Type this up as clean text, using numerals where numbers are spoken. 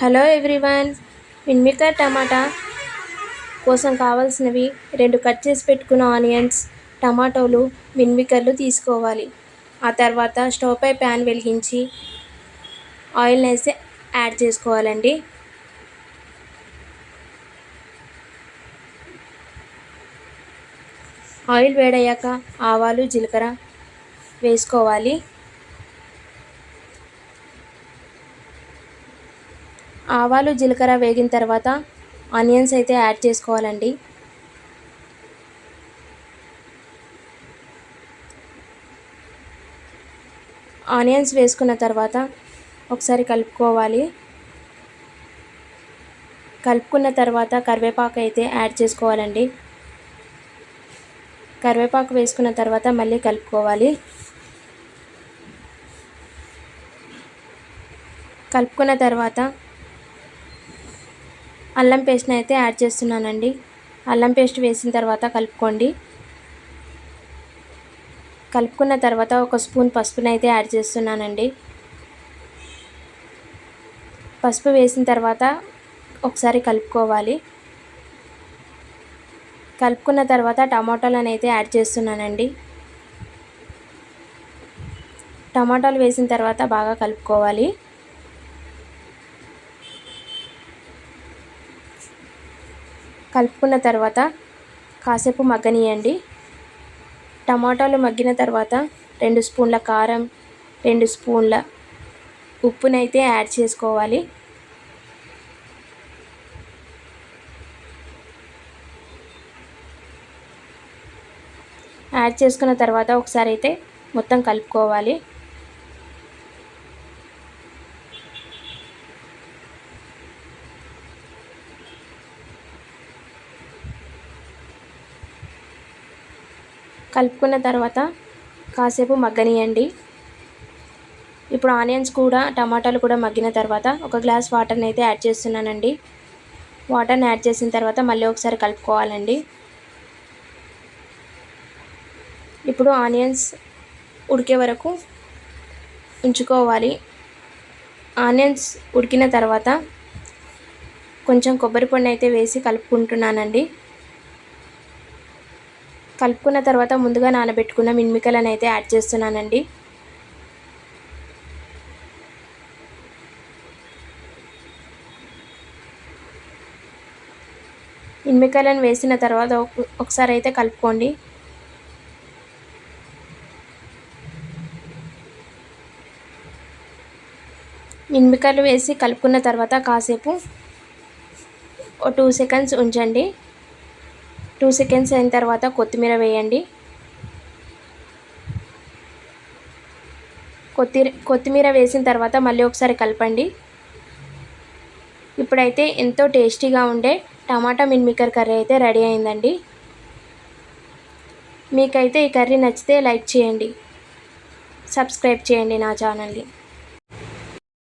Hello everyone, మిన్మికర్ టమాటా కోసం కావాల్సినవి 2 cut చేసి పెట్టుకున్న ఆనియన్స్, టమాటోలు, మిన్మికర్లు తీసుకోవాలి. ఆ తర్వాత స్టవ్ పై ప్యాన్ వెలిగించి ఆయిల్ వేసి యాడ్ చేసుకోవాలండి. ఆయిల్ వేడయ్యాక ఆవాలు, జీలకర్ర వేసుకోవాలి. ఆవాలు, జీలకర్ర వేగిన తర్వాత ఆనియన్స్ అయితే యాడ్ చేసుకోవాలండి. ఆనియన్స్ వేసుకున్న తర్వాత ఒకసారి కలుపుకోవాలి. కలుపుకున్న తర్వాత కరివేపాకు అయితే యాడ్ చేసుకోవాలండి. కరివేపాకు వేసుకున్న తర్వాత మళ్ళీ కలుపుకోవాలి. కలుపుకున్న తర్వాత అల్లం పేస్ట్ని అయితే యాడ్ చేస్తున్నానండి. అల్లం పేస్ట్ వేసిన తర్వాత కలుపుకోండి. కలుపుకున్న తర్వాత 1 స్పూన్ పసుపుని అయితే యాడ్ చేస్తున్నానండి. పసుపు వేసిన తర్వాత ఒకసారి కలుపుకోవాలి. కలుపుకున్న తర్వాత టమాటాలను అయితే యాడ్ చేస్తున్నానండి. టమాటాలు వేసిన తర్వాత బాగా కలుపుకోవాలి. కలుపుకున్న తర్వాత కాసేపు మగ్గనియండి. టమాటాలు మగ్గిన తర్వాత 2 స్పూన్ల కారం, 2 స్పూన్ల ఉప్పునైతే యాడ్ చేసుకోవాలి. యాడ్ చేసుకున్న తర్వాత ఒకసారి అయితే మొత్తం కలుపుకోవాలి. కలుపుకున్న తర్వాత కాసేపు మగ్గనియండి. ఇప్పుడు ఆనియన్స్ కూడా టమాటాలు కూడా మగ్గిన తర్వాత 1 గ్లాస్ వాటర్ని అయితే యాడ్ చేస్తున్నానండి. వాటర్ని యాడ్ చేసిన తర్వాత మళ్ళీ ఒకసారి కలుపుకోవాలండి. ఇప్పుడు ఆనియన్స్ ఉడికే వరకు ఉంచుకోవాలి. ఆనియన్స్ ఉడికిన తర్వాత కొంచెం కొబ్బరి పొడిని అయితే వేసి కలుపుకుంటున్నానండి. కలుపుకున్న తర్వాత ముందుగా నానబెట్టుకున్న మిన్మికర్లను అయితే యాడ్ చేస్తున్నానండి. మిన్మికర్లను వేసిన తర్వాత ఒకసారి అయితే కలుపుకోండి. మిన్మికర్లు వేసి కలుపుకున్న తర్వాత కాసేపు 2 సెకండ్స్ ఉంచండి. 2 సెకండ్స్ అయిన తర్వాత కొత్తిమీర వేయండి. కొత్తిమీర వేసిన తర్వాత మళ్ళీ ఒకసారి కలపండి. ఇప్పుడైతే ఎంతో టేస్టీగా ఉండే టమాటా మిన్మికర్ కర్రీ అయితే రెడీ అయిందండి. మీకైతే ఈ కర్రీ నచ్చితే లైక్ చేయండి, సబ్స్క్రైబ్ చేయండి నా ఛానల్ని.